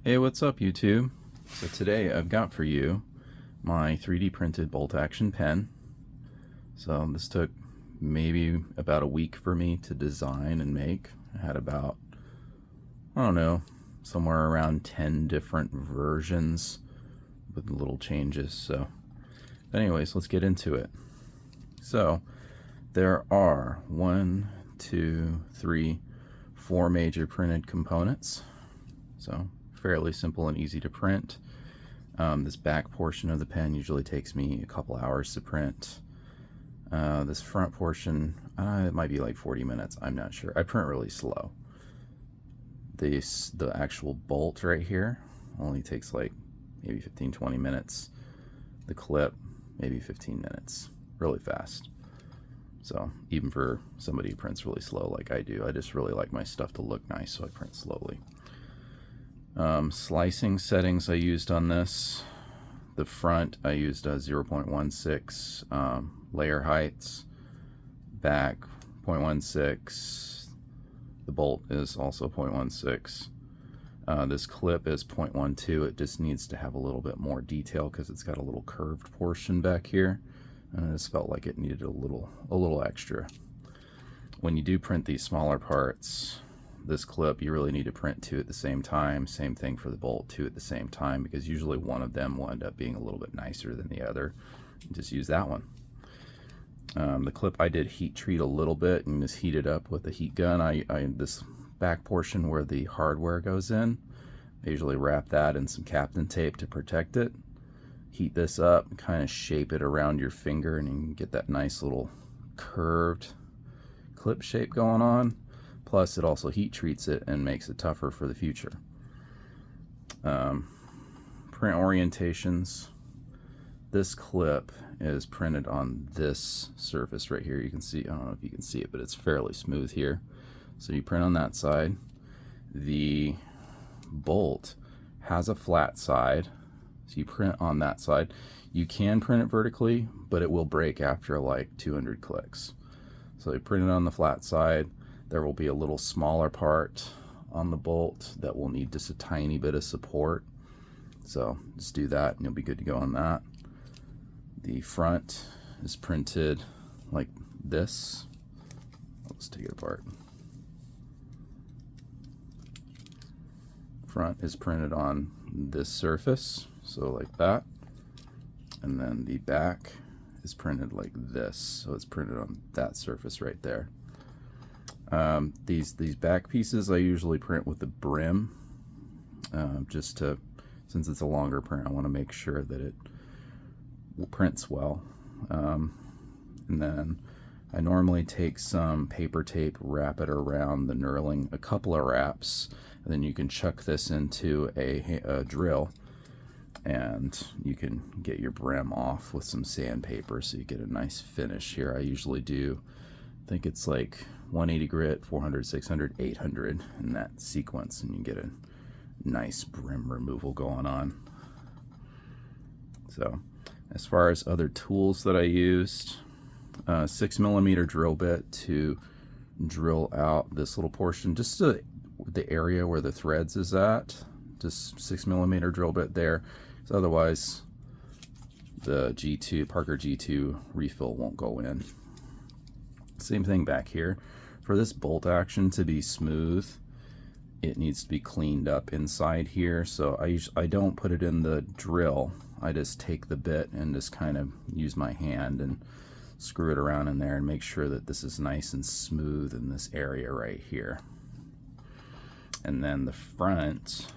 Hey, what's up, YouTube? So today I've got for you my 3D printed bolt action pen. So this took maybe about a week for me to design and make. I had about, I don't know, somewhere around 10 different versions with little changes. So anyways, let's get into it. So there are 1, 2, 3, 4 major printed components. So fairly simple and easy to print. This back portion of the pen usually takes me a couple hours to print. This front portion, it might be like 40 minutes, I'm not sure. I print really slow. The actual bolt right here only takes like maybe 15-20 minutes. The clip, maybe 15 minutes. Really fast. So even for somebody who prints really slow like I do, I just really like my stuff to look nice, so I print slowly. Slicing settings I used on this. The front I used 0.16 layer heights. Back 0.16. The bolt is also 0.16. This clip is 0.12. It just needs to have a little bit more detail because it's got a little curved portion back here, and I just felt like it needed a little extra. When you do print these smaller parts, this clip you really need to print two at the same time. Same thing for the bolt, two at the same time, because usually one of them will end up being a little bit nicer than the other. Just use that one. The clip I did heat treat a little bit and just heat it up with a heat gun. This back portion where the hardware goes in, I usually wrap that in some Kapton tape to protect it. Heat this up and kind of shape it around your finger, and you can get that nice little curved clip shape going on. Plus it also heat treats it and makes it tougher for the future. Print orientations. This clip is printed on this surface right here. You can see, I don't know if you can see it, but it's fairly smooth here. So you print on that side. The bolt has a flat side, so you print on that side. You can print it vertically, but it will break after like 200 clicks. So you print it on the flat side. There will be a little smaller part on the bolt that will need just a tiny bit of support. So just do that and you'll be good to go on that. The front is printed like this. Let's take it apart. Front is printed on this surface, so like that. And then the back is printed like this, so it's printed on that surface right there. These back pieces I usually print with the brim, since it's a longer print, I want to make sure that it prints well. And then I normally take some paper tape, wrap it around the knurling, a couple of wraps, and then you can chuck this into a drill, and you can get your brim off with some sandpaper so you get a nice finish here. I usually do, I think it's like 180 grit, 400, 600, 800 in that sequence, and you get a nice brim removal going on. So as far as other tools that I used, 6mm drill bit to drill out this little portion, just the area where the threads is at. Just 6mm drill bit there, so otherwise the G2 Parker G2 refill won't go in. Same thing back here. For this bolt action to be smooth, it needs to be cleaned up inside here. So I don't put it in the drill. I just take the bit and just kind of use my hand and screw it around in there and make sure that this is nice and smooth in this area right here. And then the front,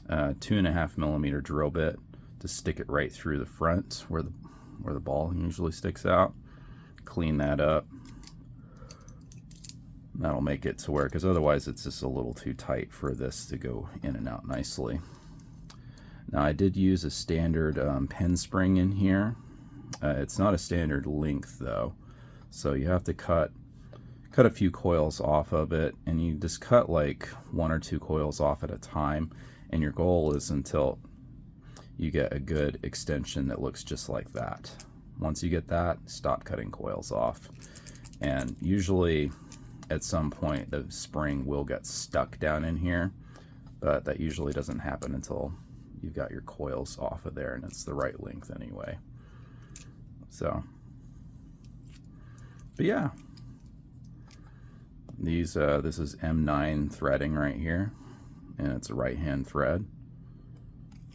2.5mm drill bit to stick it right through the front where the ball usually sticks out. Clean that up. That'll make it to where, because otherwise it's just a little too tight for this to go in and out nicely. Now I did use a standard pen spring in here. It's not a standard length though, so you have to cut a few coils off of it, and you just cut like 1 or 2 coils off at a time, and your goal is until you get a good extension that looks just like that. Once you get that, stop cutting coils off. And usually at some point the spring will get stuck down in here, but that usually doesn't happen until you've got your coils off of there and it's the right length anyway. So, but yeah, these this is M9 threading right here, and it's a right hand thread,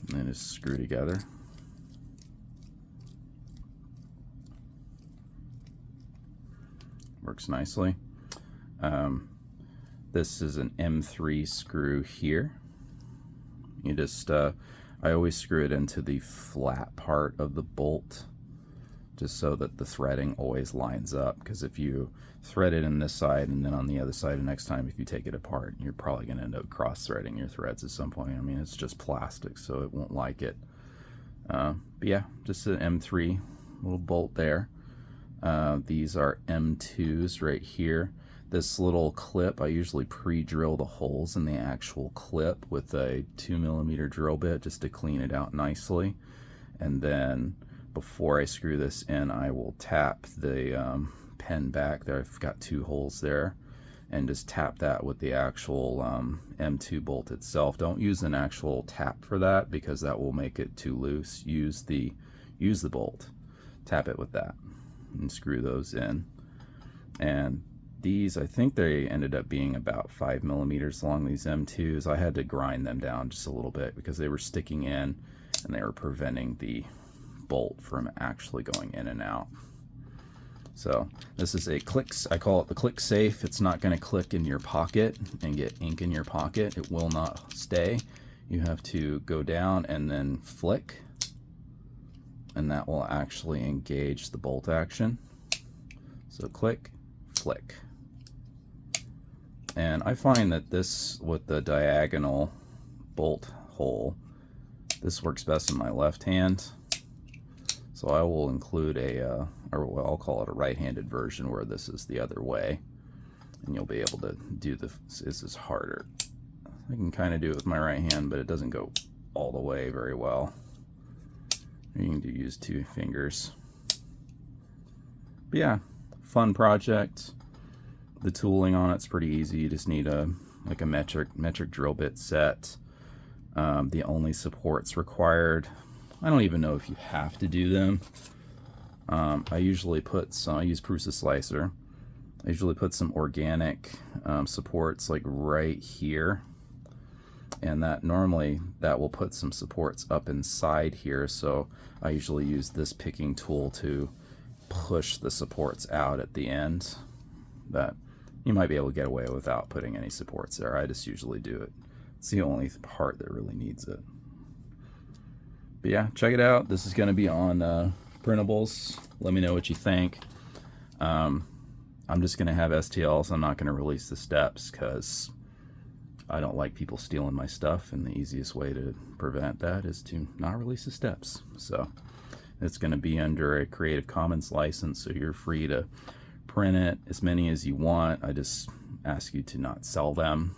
and then just screw together. Works nicely. This is an M3 screw here. You just I always screw it into the flat part of the bolt, just so that the threading always lines up, because if you thread it in this side and then on the other side, the next time if you take it apart, you're probably going to end up cross-threading your threads at some point. I mean, it's just plastic, so it won't like it. But yeah, just an M3 little bolt there. These are M2s right here. This little clip, I usually pre-drill the holes in the actual clip with a 2mm drill bit just to clean it out nicely. And then before I screw this in, I will tap the pen back there. I've got 2 holes there, and just tap that with the actual M2 bolt itself. Don't use an actual tap for that, because that will make it too loose. Use the bolt. Tap it with that and screw those in. And these, I think they ended up being about 5mm long, these M2s. I had to grind them down just a little bit because they were sticking in and they were preventing the bolt from actually going in and out. So this is a I call it the click safe. It's not going to click in your pocket and get ink in your pocket. It will not stay. You have to go down and then flick, and that will actually engage the bolt action. So click, flick. And I find that this, with the diagonal bolt hole, this works best in my left hand. So I will include a, or I'll call it a right-handed version where this is the other way. And you'll be able to do this is harder. I can kind of do it with my right hand, but it doesn't go all the way very well. You can use 2 fingers. But yeah, fun project. The tooling on it's pretty easy. You just need a metric drill bit set. The only supports required, I don't even know if you have to do them. I usually put some, I use Prusa Slicer. I usually put some organic supports like right here, and that will put some supports up inside here. So I usually use this picking tool to push the supports out at the end. But you might be able to get away without putting any supports there. I just usually do it. It's the only part that really needs it. But yeah, check it out. This is going to be on printables. Let me know what you think. I'm just going to have STLs. I'm not going to release the steps because I don't like people stealing my stuff, and the easiest way to prevent that is to not release the steps. So it's going to be under a Creative Commons license, so you're free to print it as many as you want. I just ask you to not sell them,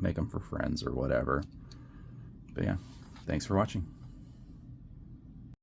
make them for friends or whatever. But yeah, thanks for watching.